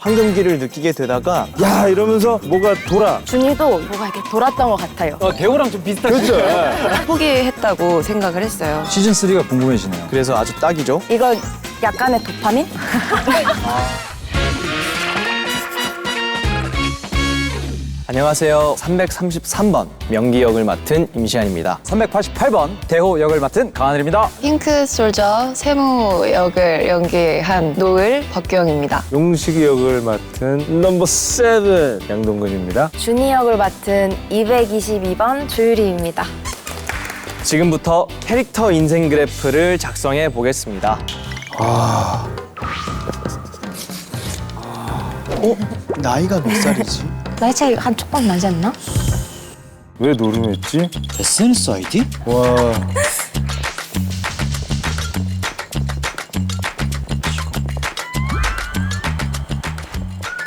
황금기를 느끼게 되다가 야 이러면서 뭐가 돌아. 준이도 뭐가 이렇게 돌았던 것 같아요. 대호랑 좀 비슷하시죠? 그렇죠. 포기했다고 생각을 했어요. 시즌3가 궁금해지네요. 그래서 아주 딱이죠. 이거 약간의 도파민? 안녕하세요. 333번 명기 역을 맡은 임시안입니다. 388번 대호 역을 맡은 강하늘입니다. 핑크 솔저 세무 역을 연기한 노을 박규영입니다. 용식이 역을 맡은 넘버 7 양동근입니다. 준이 역을 맡은 222번 주유리입니다. 지금부터 캐릭터 인생 그래프를 작성해 보겠습니다. 나이가 몇 살이지? 나이 차이 한 쪽박 나지 않나? 왜 노름했지? SNS 아이디? 와.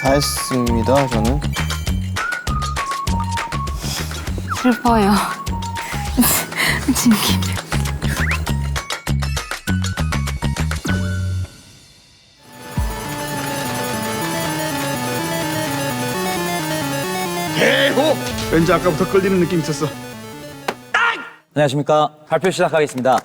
다 했습니다, 저는. 슬퍼요. 진기. 왠지 아까부터 끌리는 느낌이 있었어. 안녕하십니까. 발표 시작하겠습니다.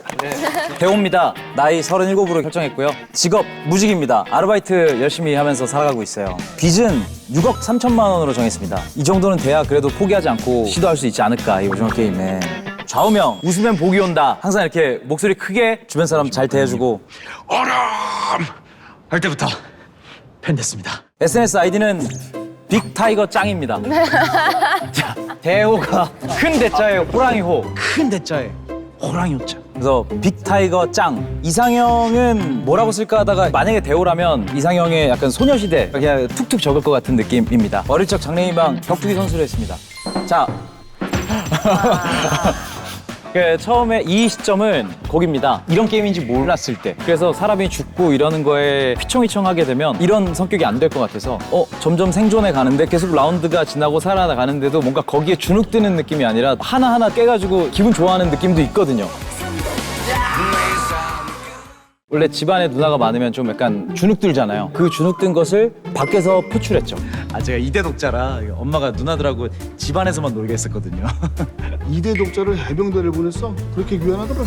대호입니다. 나이 37으로 결정했고요. 직업 무직입니다. 아르바이트 열심히 하면서 살아가고 있어요. 빚은 6억 3천만 원으로 정했습니다. 이 정도는 돼야 그래도 포기하지 않고 시도할 수 있지 않을까, 이 오징어 게임에. 좌우명, 웃으면 복이 온다. 항상 이렇게 목소리 크게 주변 사람 잘 대해주고. 어람 할 때부터 팬 됐습니다. SNS 아이디는 빅타이거 짱입니다. 자, 대호가 큰 대자에 호랑이호, 큰 대자에 호랑이 호자. 그래서 빅타이거 짱. 이상형은 뭐라고 쓸까 하다가 만약에 대호라면 이상형의 약간 소녀시대 그냥 툭툭 적을 것 같은 느낌입니다. 어릴 적 장래희망 격투기 선수를 했습니다. 자. 처음에 이 시점은 거기입니다. 이런 게임인지 몰랐을 때. 그래서 사람이 죽고 이러는 거에 휘청휘청하게 되면 이런 성격이 안 될 것 같아서 점점 생존해 가는데 계속 라운드가 지나고 살아가는데도 뭔가 거기에 주눅드는 느낌이 아니라 하나하나 깨가지고 기분 좋아하는 느낌도 있거든요. 원래 집안에 누나가 많으면 좀 약간 주눅들잖아요. 그 주눅든 것을 밖에서 표출했죠. 제가 2대 독자라 엄마가 누나들하고 집안에서만 놀게 했었거든요. 2대 독자를 해병대를 보냈어? 그렇게 귀환하더라.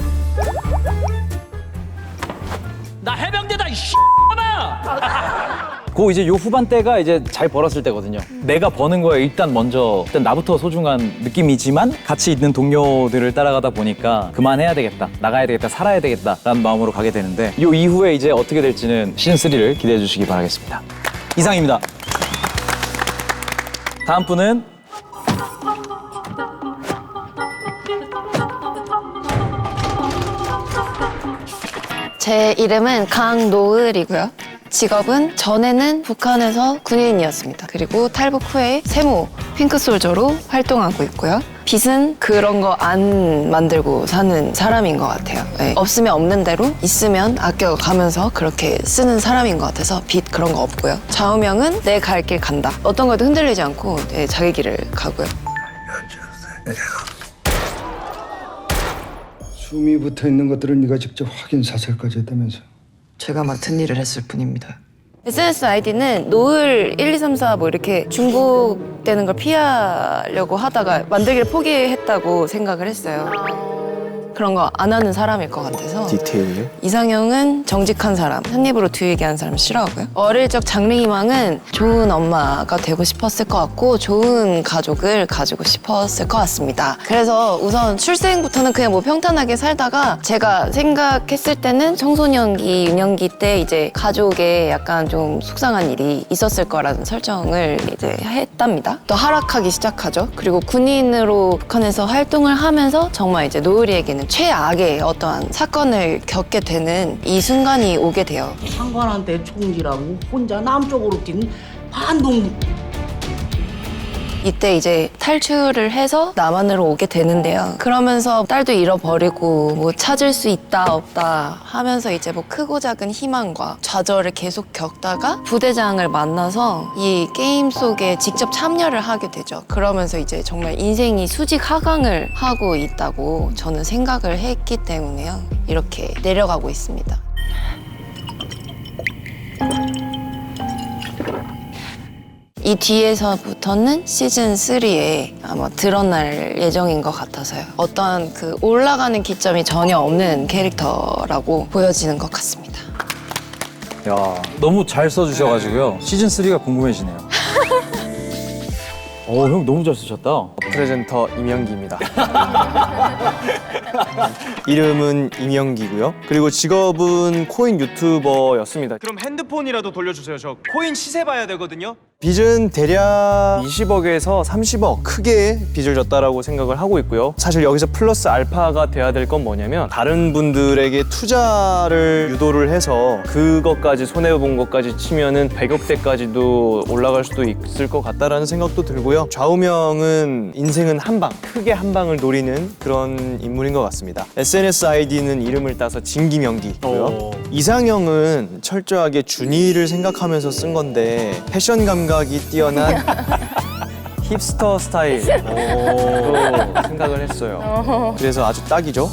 나 해병대다 이 씨X나! 그 이제 요 후반대가 이제 잘 벌었을 때거든요. 내가 버는 거에 일단 나부터 소중한 느낌이지만 같이 있는 동료들을 따라가다 보니까 그만해야 되겠다, 나가야 되겠다, 살아야 되겠다라는 마음으로 가게 되는데 요 이후에 이제 어떻게 될지는 시즌3를 기대해 주시기 바라겠습니다. 이상입니다. 다음 분은 제 이름은 강노을이고요. 직업은 전에는 북한에서 군인이었습니다. 그리고 탈북 후에 세무 핑크솔저로 활동하고 있고요. 빚은 그런 거 안 만들고 사는 사람인 것 같아요. 네. 없으면 없는 대로, 있으면 아껴가면서 그렇게 쓰는 사람인 것 같아서 빚 그런 거 없고요. 좌우명은 내 갈 길 간다. 어떤 것도 흔들리지 않고 자기 길을 가고요. 숨이 붙어 있는 것들을 네가 직접 확인 사살까지 했다면서. 제가 맡은 일을 했을 뿐입니다. SNS 아이디는 노을 1, 2, 3, 4 뭐 이렇게 중복되는 걸 피하려고 하다가 만들기를 포기했다고 생각을 했어요. 그런 거 안 하는 사람일 것 같아서. 디테일. 이상형은 정직한 사람, 한 입으로 뒤 얘기하는 사람 싫어하고요. 어릴 적 장래희망은 좋은 엄마가 되고 싶었을 것 같고 좋은 가족을 가지고 싶었을 것 같습니다. 그래서 우선 출생부터는 그냥 뭐 평탄하게 살다가 제가 생각했을 때는 청소년기, 유년기 때 이제 가족에 약간 좀 속상한 일이 있었을 거라는 설정을 이제 했답니다. 또 하락하기 시작하죠. 그리고 군인으로 북한에서 활동을 하면서 정말 이제 노을이에게는 최악의 어떠한 사건을 겪게 되는 이 순간이 오게 돼요. 상관한테 총질하고 혼자 남쪽으로 뛴 반동. 이때 이제 탈출을 해서 남한으로 오게 되는데요. 그러면서 딸도 잃어버리고 뭐 찾을 수 있다 없다 하면서 이제 뭐 크고 작은 희망과 좌절을 계속 겪다가 부대장을 만나서 이 게임 속에 직접 참여를 하게 되죠. 그러면서 이제 정말 인생이 수직 하강을 하고 있다고 저는 생각을 했기 때문에요. 이렇게 내려가고 있습니다. 이 뒤에서부터는 시즌 3에 아마 드러날 예정인 것 같아서요. 어떤 그 올라가는 기점이 전혀 없는 캐릭터라고 보여지는 것 같습니다. 야, 너무 잘 써주셔가지고요. 시즌 3가 궁금해지네요. 형 너무 잘 쓰셨다. 프레젠터 이명기입니다. 이름은 이명기고요. 그리고 직업은 코인 유튜버였습니다. 그럼 핸드폰이라도 돌려주세요. 저 코인 시세 봐야 되거든요. 빚은 대략 20억에서 30억 크게 빚을 졌다라고 생각을 하고 있고요. 사실 여기서 플러스 알파가 돼야 될 건 뭐냐면 다른 분들에게 투자를 유도를 해서 그것까지 손해본 것까지 치면은 100억대까지도 올라갈 수도 있을 것 같다라는 생각도 들고요. 좌우명은 인생은 한 방, 크게 한 방을 노리는 그런 인물인 것 같습니다. SNS 아이디는 이름을 따서 진기명기고요. 이상형은 철저하게 준이를 생각하면서 쓴 건데 패션 감각이 뛰어난 힙스터 스타일로 생각을 했어요. 그래서 아주 딱이죠.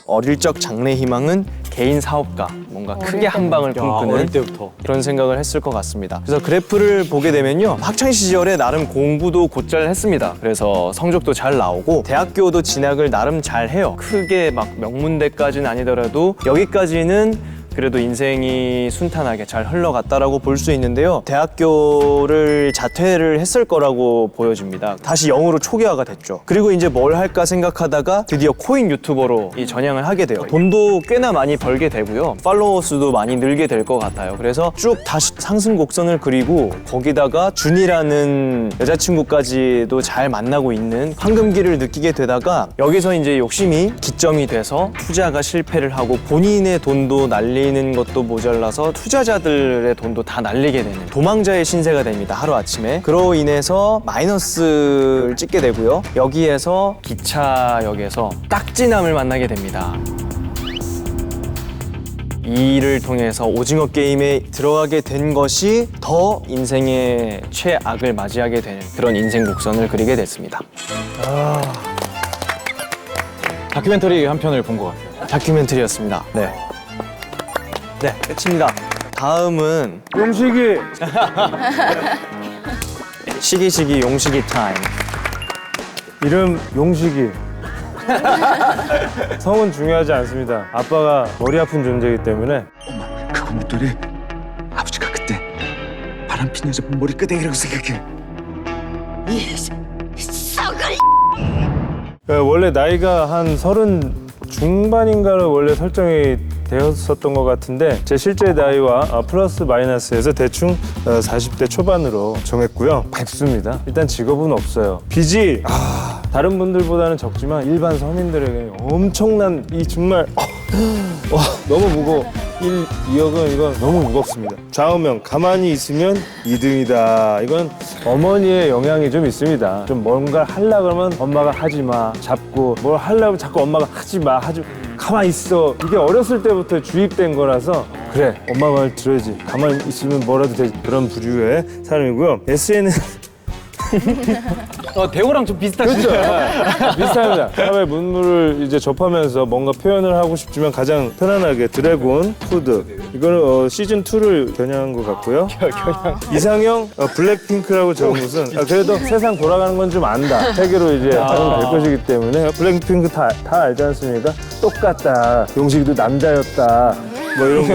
어릴 적 장래 희망은 개인 사업가, 뭔가 크게 한 방을 꿈꾸는 어릴 때부터. 그런 생각을 했을 것 같습니다. 그래서 그래프를 보게 되면요, 학창 시절에 나름 공부도 곧잘 했습니다. 그래서 성적도 잘 나오고 대학교도 진학을 나름 잘 해요. 크게 막 명문대까지는 아니더라도 여기까지는 그래도 인생이 순탄하게 잘 흘러갔다라고 볼 수 있는데요. 대학교를 자퇴를 했을 거라고 보여집니다. 다시 영으로 초기화가 됐죠. 그리고 이제 뭘 할까 생각하다가 드디어 코인 유튜버로 이 전향을 하게 돼요. 돈도 꽤나 많이 벌게 되고요. 팔로워 수도 많이 늘게 될 것 같아요. 그래서 쭉 다시 상승 곡선을 그리고 거기다가 준이라는 여자친구까지도 잘 만나고 있는 황금기를 느끼게 되다가 여기서 이제 욕심이 기점이 돼서 투자가 실패를 하고 본인의 돈도 날리는 것도 모자라서 투자자들의 돈도 다 날리게 되는 도망자의 신세가 됩니다. 하루아침에. 그로 인해서 마이너스를 찍게 되고요. 여기에서 기차역에서 딱지남을 만나게 됩니다. 이 일을 통해서 오징어 게임에 들어가게 된 것이 더 인생의 최악을 맞이하게 되는 그런 인생 곡선을 그리게 됐습니다. 다큐멘터리 한 편을 본 것 같아요. 다큐멘터리였습니다. 네, 끝입니다. 다음은 용식이 시기시기 용식이 타임. 이름 용식이 성은 중요하지 않습니다. 아빠가 머리 아픈 존재이기 때문에. 그건 못되리. 아버지가 그때 바람핀 여자 머리끄댕이라고 생각해. 원래 나이가 한 30 중반인가로 원래 설정이 되었었던 것 같은데 제 실제 나이와 플러스 마이너스에서 대충 40대 초반으로 정했고요. 백수입니다. 일단 직업은 없어요. 빚이 다른 분들보다는 적지만 일반 서민들에게 엄청난 이 정말 와 너무 무거워. 1, 2억은 이건 너무 무겁습니다. 좌우명 가만히 있으면 2등이다. 이건 어머니의 영향이 좀 있습니다. 좀 뭔가 하려고 그러면 엄마가 하지 마. 잡고 뭘 하려고 자꾸 엄마가 하지 마. 가만히 있어. 이게 어렸을 때부터 주입된 거라서 그래 엄마 말 들어야지. 가만히 있으면 뭐라도 되지. 그런 부류의 사람이고요. SNS 대호랑 좀 비슷하시죠? 비슷합니다. 사회 문물을 이제 접하면서 뭔가 표현을 하고 싶지만 가장 편안하게 드래곤 푸드 이거는 시즌 2를 겨냥한 것 같고요. 이상형 블랙핑크라고 적은 것은 그래도 세상 돌아가는 건 좀 안다. 세계로 이제 적용될 것이기 때문에 블랙핑크 다 알지 않습니까? 똑같다. 용식이도 남자였다. 뭐 이런 거.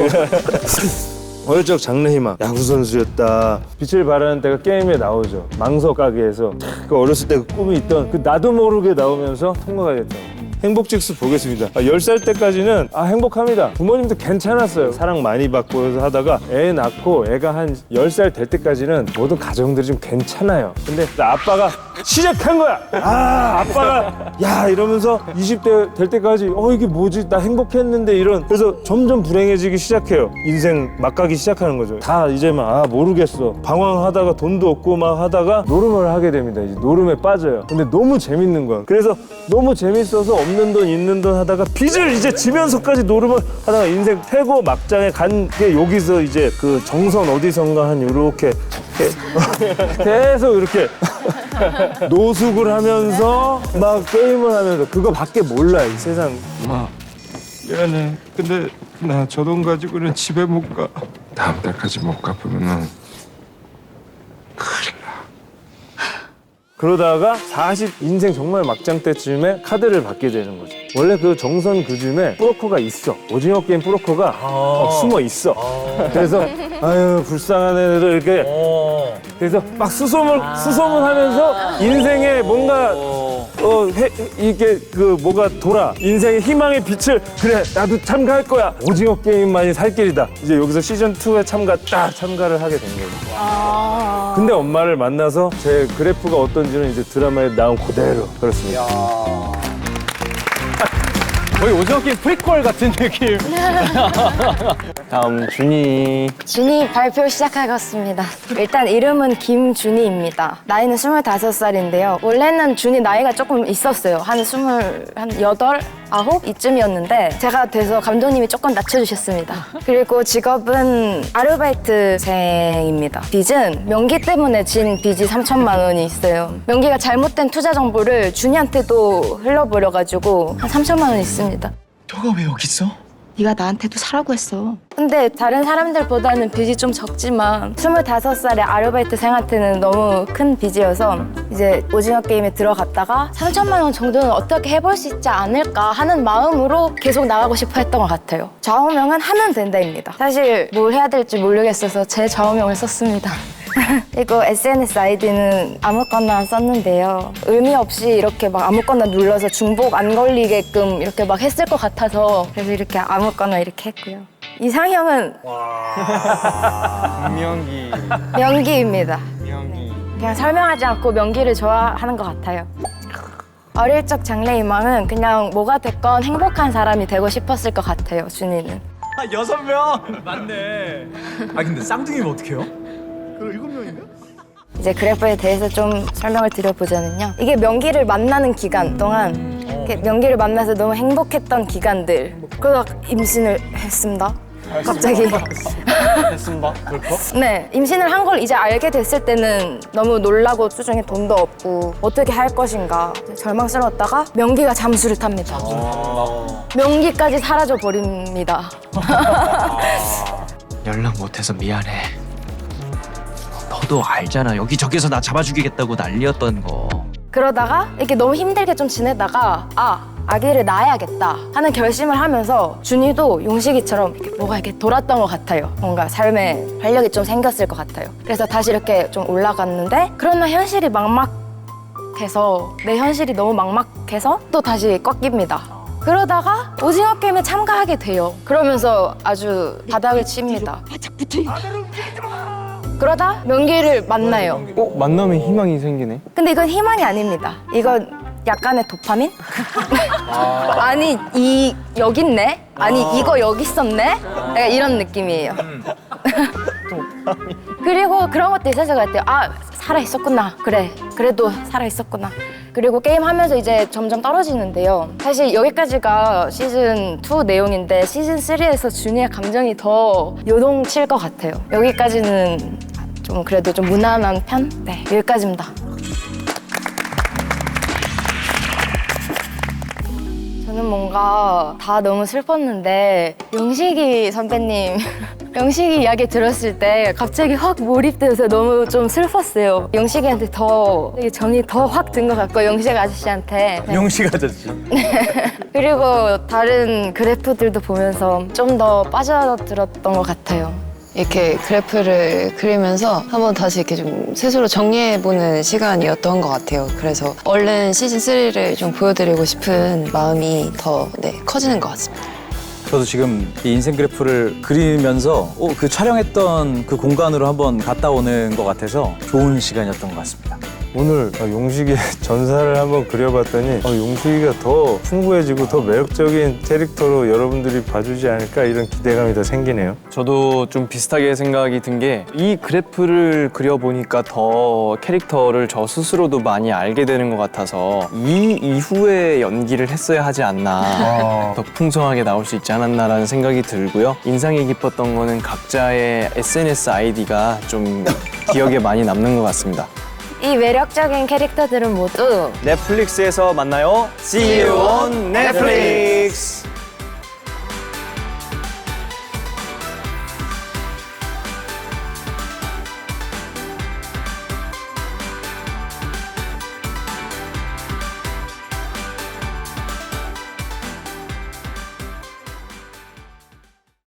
어릴 적 장래 희망 야구선수였다. 빛을 발하는 때가 게임에 나오죠. 망석 가게에서 그 어렸을 때 그 꿈이 있던 그 나도 모르게 나오면서 통과가 됐다. 행복직스 보겠습니다. 10살 때까지는 행복합니다. 부모님도 괜찮았어요. 사랑 많이 받고 해서 하다가 애 낳고 애가 한 10살 될 때까지는 모든 가정들이 좀 괜찮아요. 근데 아빠가 시작한 거야. 아빠가 야 이러면서 20대 될 때까지 이게 뭐지? 나 행복했는데 이런. 그래서 점점 불행해지기 시작해요. 인생 막 가기 시작하는 거죠. 다 이제 막 모르겠어. 방황하다가 돈도 없고 막 하다가 노름을 하게 됩니다. 이제 노름에 빠져요. 근데 너무 재밌는 거야. 그래서 너무 재밌어서 없는 돈 있는 돈 하다가 빚을 이제 지면서까지 노름을 하다가 인생 최고 막장에 간 게 여기서 이제 그 정선 어디선가 한 요렇게 계속 이렇게 노숙을 하면서 막 게임을 하면서 그거밖에 몰라 이 세상. 미안해. 근데 나 저 돈 가지고는 집에 못 가. 다음 달까지 못 갚으면은 큰일 나. 그러다가 40 인생 정말 막장 때쯤에 카드를 받게 되는 거죠. 원래 그 정선 그쯤에 브로커가 있어. 오징어 게임 브로커가 숨어 있어. 그래서 아유 불쌍한 애들 이렇게 그래서 막 수소문하면서 인생에 뭔가 이게 그 뭐가 돌아 인생의 희망의 빛을 그래 나도 참가할 거야. 오징어 게임만이 살 길이다. 이제 여기서 시즌 2에 참가를 하게 된 거예요. 근데 엄마를 만나서 제 그래프가 어떤지는 이제 드라마에 나온 그대로 그렇습니다. 거의 오징어 게임 프리퀄 같은 느낌. 다음 준이. 준이 발표 시작하겠습니다. 일단 이름은 김준이입니다. 나이는 25살인데요. 원래는 준이 나이가 조금 있었어요. 한 28, 9 이쯤이었는데 제가 돼서 감독님이 조금 낮춰주셨습니다. 그리고 직업은 아르바이트생입니다. 빚은 명기 때문에 진 빚이 3천만 원이 있어요. 명기가 잘못된 투자 정보를 준이한테도 흘러버려가지고 한 3천만 원 있습니다. 너가 왜 여기 있어? 네가 나한테도 사라고 했어. 근데 다른 사람들보다는 빚이 좀 적지만 25살의 아르바이트생한테는 너무 큰 빚이어서 이제 오징어 게임에 들어갔다가 3천만 원 정도는 어떻게 해볼 수 있지 않을까 하는 마음으로 계속 나가고 싶어 했던 것 같아요. 좌우명은 하면 된다입니다. 사실 뭘 해야 될지 모르겠어서 제 좌우명을 썼습니다. 그리고 SNS 아이디는 아무거나 썼는데요. 의미 없이 이렇게 막 아무거나 눌러서 중복 안 걸리게끔 이렇게 막 했을 것 같아서 그래서 이렇게 아무거나 이렇게 했고요. 이상형은 명기. 명기입니다. 명기. 그냥 설명하지 않고 명기를 좋아하는 것 같아요. 어릴 적 장래희망은 그냥 뭐가 됐건 행복한 사람이 되고 싶었을 것 같아요, 준이는. 6명 맞네. 아 근데 쌍둥이면 어떡해요? 이제 그래프에 대해서 좀 설명을 드려보자면요. 이게 명기를 만나는 기간 동안 이렇게 명기를 만나서 너무 행복했던 기간들. 그러다 임신을 했습니다. 갑자기. 했습니다. 네, 임신을 한 걸 이제 알게 됐을 때는 너무 놀라고 수중에 돈도 없고 어떻게 할 것인가 절망스러웠다가 명기가 잠수를 탑니다. 명기까지 사라져 버립니다. 연락 못해서 미안해. 너도 알잖아. 여기저기서 나 잡아 죽이겠다고 난리였던 거. 그러다가 이렇게 너무 힘들게 좀 지내다가 아기를 낳아야겠다 하는 결심을 하면서 준이도 용식이처럼 이렇게 뭐가 이렇게 돌았던 것 같아요. 뭔가 삶에 활력이 좀 생겼을 것 같아요. 그래서 다시 이렇게 좀 올라갔는데 그러나 현실이 막막해서 내 현실이 너무 막막해서 또 다시 꺾입니다. 그러다가 오징어 게임에 참가하게 돼요. 그러면서 아주 바닥을 칩니다. 그러다 명기를 만나요. 만나면 희망이 생기네. 근데 이건 희망이 아닙니다. 이건 약간의 도파민? 아니 여기 있네? 아니 이거 여기 있었네? 약간 이런 느낌이에요. 그리고 그런 것도 있었을 것 같아요. 살아있었구나. 그래도 살아있었구나. 그리고 게임하면서 이제 점점 떨어지는데요. 사실 여기까지가 시즌2 내용인데 시즌3에서 준이의 감정이 더 요동칠 것 같아요. 여기까지는 좀 그래도 좀 무난한 편? 네, 여기까지입니다. 저는 뭔가 다 너무 슬펐는데 영식이 선배님 영식이 이야기 들었을 때 갑자기 확 몰입돼서 너무 좀 슬펐어요. 영식이한테 더 정이 더 확 든 것 같고 영식 아저씨한테 네. 용식 아저씨. 그리고 다른 그래프들도 보면서 좀 더 빠져들었던 것 같아요. 이렇게 그래프를 그리면서 한번 다시 이렇게 좀 스스로 정리해보는 시간이었던 것 같아요. 그래서 얼른 시즌3를 좀 보여드리고 싶은 마음이 더 커지는 것 같습니다. 저도 지금 이 인생 그래프를 그리면서 그 촬영했던 그 공간으로 한번 갔다 오는 것 같아서 좋은 시간이었던 것 같습니다. 오늘 용식이의 전사를 한번 그려봤더니 용식이가 더 풍부해지고 더 매력적인 캐릭터로 여러분들이 봐주지 않을까 이런 기대감이 더 생기네요. 저도 좀 비슷하게 생각이 든 게 이 그래프를 그려보니까 더 캐릭터를 저 스스로도 많이 알게 되는 것 같아서 이 이후에 연기를 했어야 하지 않나 더 풍성하게 나올 수 있지 않았나라는 생각이 들고요. 인상이 깊었던 거는 각자의 SNS 아이디가 좀 기억에 많이 남는 것 같습니다. 이 매력적인 캐릭터들은 모두 넷플릭스에서 만나요. See you on Netflix.